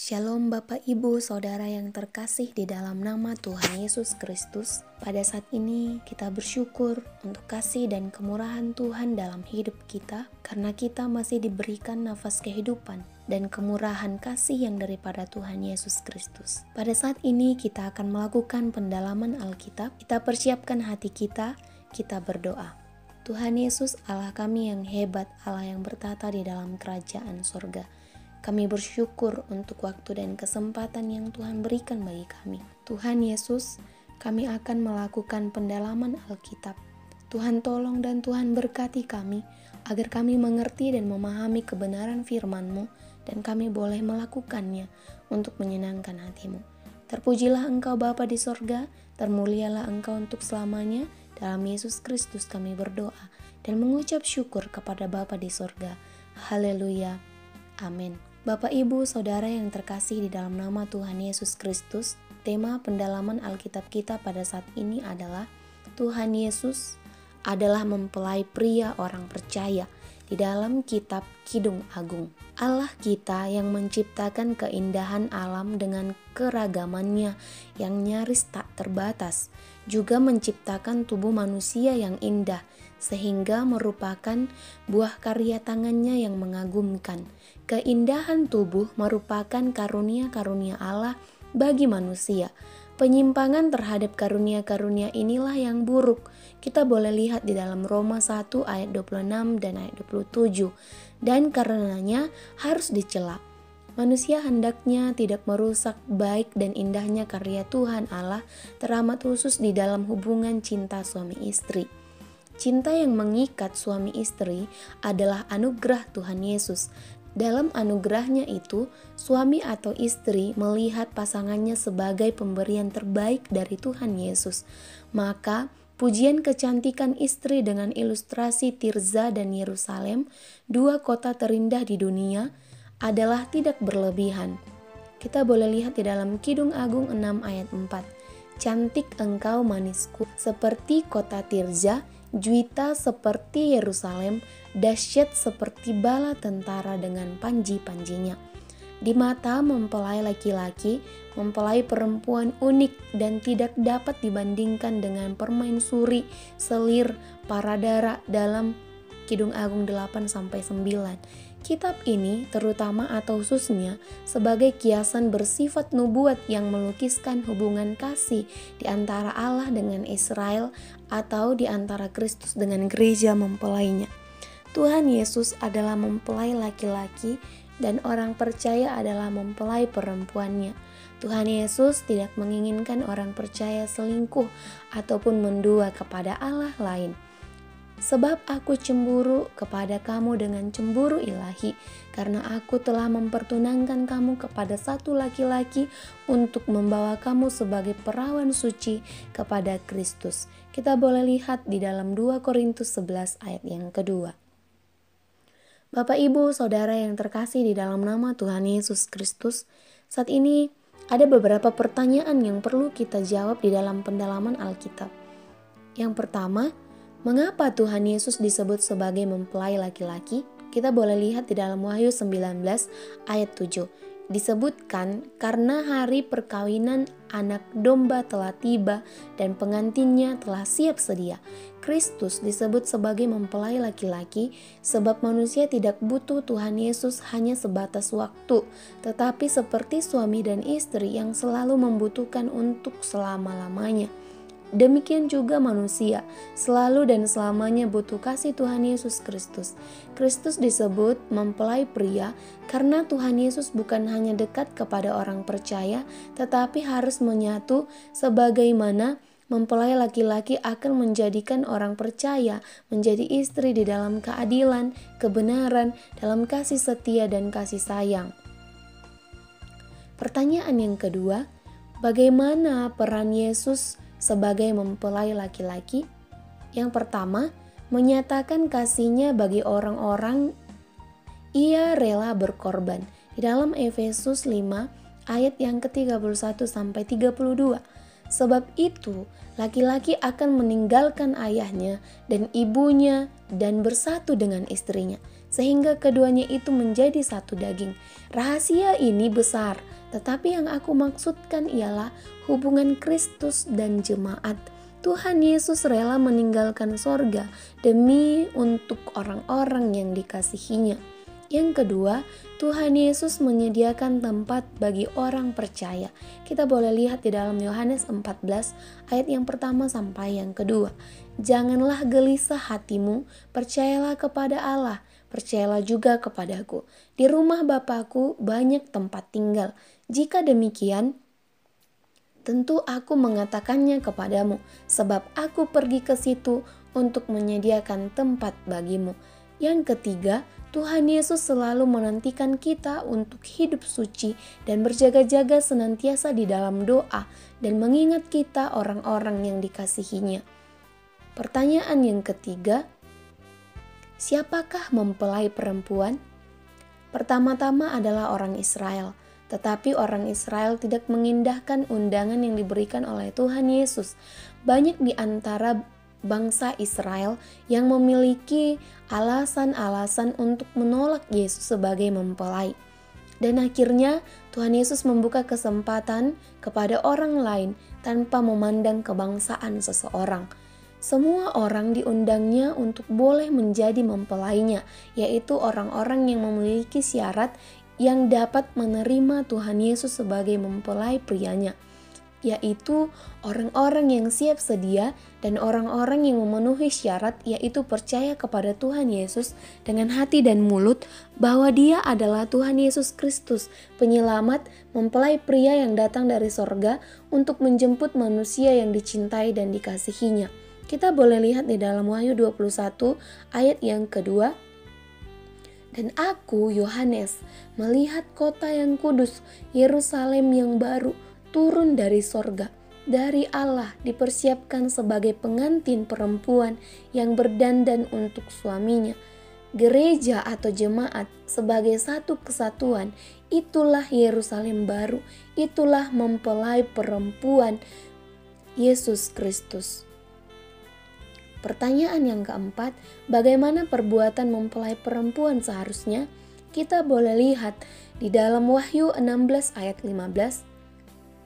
Shalom Bapak Ibu Saudara yang terkasih di dalam nama Tuhan Yesus Kristus. Pada saat ini kita bersyukur untuk kasih dan kemurahan Tuhan dalam hidup kita, karena kita masih diberikan nafas kehidupan dan kemurahan kasih yang daripada Tuhan Yesus Kristus. Pada saat ini kita akan melakukan pendalaman Alkitab. Kita persiapkan hati kita berdoa. Tuhan Yesus, Allah kami yang hebat, Allah yang bertata di dalam kerajaan sorga. Kami bersyukur untuk waktu dan kesempatan yang Tuhan berikan bagi kami. Tuhan Yesus, kami akan melakukan pendalaman Alkitab. Tuhan tolong dan Tuhan berkati kami, agar kami mengerti dan memahami kebenaran firman-Mu, dan kami boleh melakukannya untuk menyenangkan hati-Mu. Terpujilah Engkau Bapa di sorga, termulialah Engkau untuk selamanya. Dalam Yesus Kristus kami berdoa dan mengucap syukur kepada Bapa di sorga. Haleluya. Amin. Bapak, Ibu, Saudara yang terkasih di dalam nama Tuhan Yesus Kristus, tema pendalaman Alkitab kita pada saat ini adalah Tuhan Yesus adalah mempelai pria orang percaya di dalam kitab Kidung Agung. Allah kita yang menciptakan keindahan alam dengan keragamannya yang nyaris tak terbatas, juga menciptakan tubuh manusia yang indah, sehingga merupakan buah karya tangannya yang mengagumkan. Keindahan tubuh merupakan karunia-karunia Allah bagi manusia. Penyimpangan terhadap karunia-karunia inilah yang buruk. Kita boleh lihat di dalam Roma 1 ayat 26 dan ayat 27. Dan karenanya harus dicela. Manusia hendaknya tidak merusak baik dan indahnya karya Tuhan Allah, teramat khusus di dalam hubungan cinta suami istri. Cinta yang mengikat suami istri adalah anugerah Tuhan Yesus. Dalam anugerahnya itu, suami atau istri melihat pasangannya sebagai pemberian terbaik dari Tuhan Yesus. Maka, pujian kecantikan istri dengan ilustrasi Tirza dan Yerusalem, dua kota terindah di dunia, adalah tidak berlebihan. Kita boleh lihat di dalam Kidung Agung 6 ayat 4. Cantik engkau manisku, seperti kota Tirza, juita seperti Yerusalem, dahsyat seperti bala tentara dengan panji-panjinya. Di mata mempelai laki-laki, mempelai perempuan unik dan tidak dapat dibandingkan dengan permaisuri, selir, paradara dalam Kidung Agung 8-9. Kitab ini terutama atau khususnya sebagai kiasan bersifat nubuat yang melukiskan hubungan kasih di antara Allah dengan Israel atau di antara Kristus dengan gereja mempelainya. Tuhan Yesus adalah mempelai laki-laki dan orang percaya adalah mempelai perempuannya. Tuhan Yesus tidak menginginkan orang percaya selingkuh ataupun mendua kepada Allah lain. Sebab aku cemburu kepada kamu dengan cemburu ilahi, karena aku telah mempertunangkan kamu kepada satu laki-laki untuk membawa kamu sebagai perawan suci kepada Kristus. Kita boleh lihat di dalam 2 Korintus 11 ayat yang kedua. Bapak, Ibu, Saudara yang terkasih di dalam nama Tuhan Yesus Kristus, saat ini ada beberapa pertanyaan yang perlu kita jawab di dalam pendalaman Alkitab. Yang pertama, mengapa Tuhan Yesus disebut sebagai mempelai laki-laki? Kita boleh lihat di dalam Wahyu 19 ayat 7. Disebutkan karena hari perkawinan anak domba telah tiba dan pengantinnya telah siap sedia. Kristus disebut sebagai mempelai laki-laki sebab manusia tidak butuh Tuhan Yesus hanya sebatas waktu, tetapi seperti suami dan istri yang selalu membutuhkan untuk selama-lamanya. Demikian juga manusia selalu dan selamanya butuh kasih Tuhan Yesus Kristus. Kristus disebut mempelai pria karena Tuhan Yesus bukan hanya dekat kepada orang percaya, tetapi harus menyatu sebagaimana mempelai laki-laki akan menjadikan orang percaya menjadi istri di dalam keadilan, kebenaran, dalam kasih setia dan kasih sayang. Pertanyaan yang kedua, bagaimana peran Yesus sebagai mempelai laki-laki? Yang pertama, menyatakan kasihnya bagi orang-orang, ia rela berkorban. Di dalam Efesus 5 ayat yang ke-31-32. Sebab itu, laki-laki akan meninggalkan ayahnya dan ibunya dan bersatu dengan istrinya, sehingga keduanya itu menjadi satu daging. Rahasia ini besar, Tetapi yang aku maksudkan ialah hubungan Kristus dan jemaat. Tuhan Yesus rela meninggalkan sorga demi untuk orang-orang yang dikasihinya. Yang kedua, Tuhan Yesus menyediakan tempat bagi orang percaya. Kita boleh lihat di dalam Yohanes 14 ayat yang pertama sampai yang kedua. Janganlah gelisah hatimu, percayalah kepada Allah, percayalah juga kepadaku. Di rumah Bapa-Ku banyak tempat tinggal. Jika demikian, tentu aku mengatakannya kepadamu, sebab aku pergi ke situ untuk menyediakan tempat bagimu. Yang ketiga, Tuhan Yesus selalu menantikan kita untuk hidup suci dan berjaga-jaga senantiasa di dalam doa dan mengingat kita orang-orang yang dikasihinya. Pertanyaan yang ketiga, siapakah mempelai perempuan? Pertama-tama adalah orang Israel. Tetapi orang Israel tidak mengindahkan undangan yang diberikan oleh Tuhan Yesus. Banyak di antara bangsa Israel yang memiliki alasan-alasan untuk menolak Yesus sebagai mempelai. Dan akhirnya Tuhan Yesus membuka kesempatan kepada orang lain tanpa memandang kebangsaan seseorang. Semua orang diundangnya untuk boleh menjadi mempelainya, yaitu orang-orang yang memiliki syarat yang dapat menerima Tuhan Yesus sebagai mempelai prianya, yaitu orang-orang yang siap sedia dan orang-orang yang memenuhi syarat, yaitu percaya kepada Tuhan Yesus dengan hati dan mulut bahwa Dia adalah Tuhan Yesus Kristus, penyelamat, mempelai pria yang datang dari sorga untuk menjemput manusia yang dicintai dan dikasihinya. Kita boleh lihat di dalam Wahyu 21 ayat yang kedua. Dan aku, Yohanes, melihat kota yang kudus, Yerusalem yang baru, turun dari sorga, dari Allah, dipersiapkan sebagai pengantin perempuan yang berdandan untuk suaminya. Gereja atau jemaat sebagai satu kesatuan, itulah Yerusalem baru, itulah mempelai perempuan Yesus Kristus. Pertanyaan yang keempat, bagaimana perbuatan mempelai perempuan seharusnya? Kita boleh lihat di dalam Wahyu 16 ayat 15.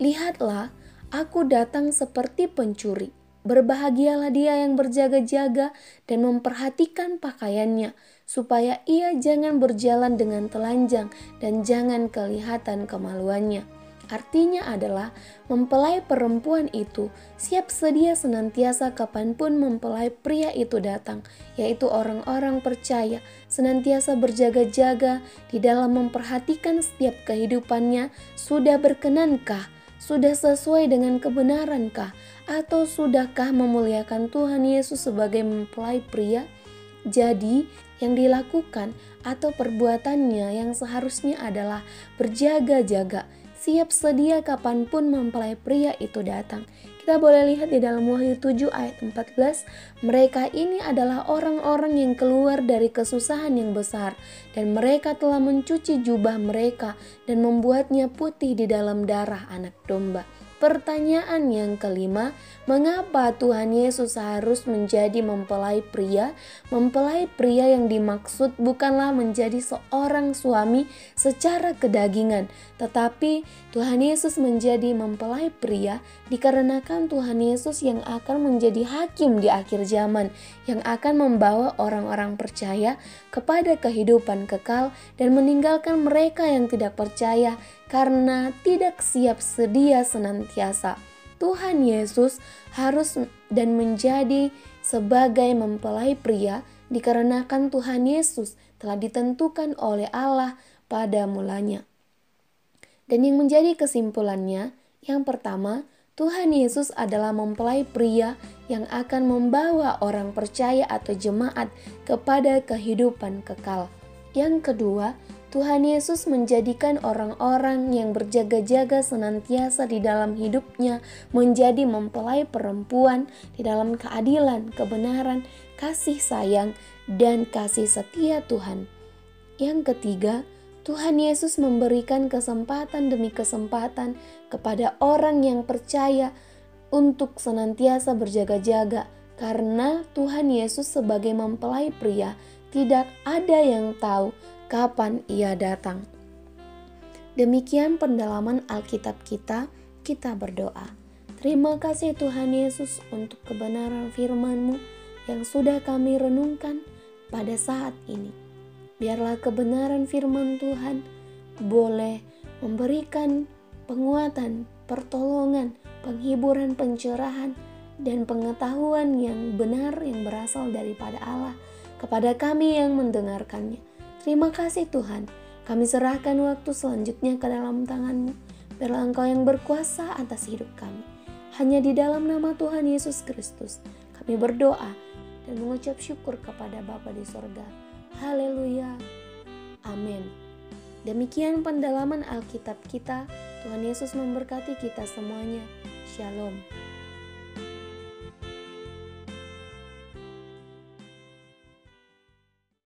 Lihatlah, aku datang seperti pencuri. Berbahagialah dia yang berjaga-jaga dan memperhatikan pakaiannya, supaya ia jangan berjalan dengan telanjang dan jangan kelihatan kemaluannya. Artinya adalah mempelai perempuan itu siap sedia senantiasa kapanpun mempelai pria itu datang, yaitu orang-orang percaya senantiasa berjaga-jaga di dalam memperhatikan setiap kehidupannya. Sudah berkenankah? Sudah sesuai dengan kebenarankah? Atau sudahkah memuliakan Tuhan Yesus sebagai mempelai pria? Jadi, yang dilakukan atau perbuatannya yang seharusnya adalah berjaga-jaga, siap sedia kapanpun mempelai pria itu datang. Kita boleh lihat di dalam Wahyu 7 ayat 14, mereka ini adalah orang-orang yang keluar dari kesusahan yang besar, dan mereka telah mencuci jubah mereka dan membuatnya putih di dalam darah anak domba. Pertanyaan yang kelima, mengapa Tuhan Yesus harus menjadi mempelai pria? Mempelai pria yang dimaksud bukanlah menjadi seorang suami secara kedagingan, tetapi Tuhan Yesus menjadi mempelai pria dikarenakan Tuhan Yesus yang akan menjadi hakim di akhir zaman, yang akan membawa orang-orang percaya kepada kehidupan kekal dan meninggalkan mereka yang tidak percaya karena tidak siap sedia senantiasa. Tuhan Yesus harus dan menjadi sebagai mempelai pria dikarenakan Tuhan Yesus telah ditentukan oleh Allah pada mulanya. Dan yang menjadi kesimpulannya, yang pertama, Tuhan Yesus adalah mempelai pria yang akan membawa orang percaya atau jemaat kepada kehidupan kekal. Yang kedua, Tuhan Yesus menjadikan orang-orang yang berjaga-jaga senantiasa di dalam hidupnya menjadi mempelai perempuan di dalam keadilan, kebenaran, kasih sayang, dan kasih setia Tuhan. Yang ketiga, Tuhan Yesus memberikan kesempatan demi kesempatan kepada orang yang percaya untuk senantiasa berjaga-jaga, karena Tuhan Yesus sebagai mempelai pria tidak ada yang tahu kapan ia datang. Demikian pendalaman Alkitab kita berdoa. Terima kasih Tuhan Yesus untuk kebenaran firman-Mu yang sudah kami renungkan pada saat ini. Biarlah kebenaran firman Tuhan boleh memberikan penguatan, pertolongan, penghiburan, pencerahan, dan pengetahuan yang benar yang berasal daripada Allah kepada kami yang mendengarkannya. Terima kasih Tuhan. Kami serahkan waktu selanjutnya ke dalam tangan-Mu. Biarlah Engkau yang berkuasa atas hidup kami. Hanya di dalam nama Tuhan Yesus Kristus kami berdoa dan mengucap syukur kepada Bapa di sorga. Haleluya. Amin. Demikian pendalaman Alkitab kita. Tuhan Yesus memberkati kita semuanya. Shalom.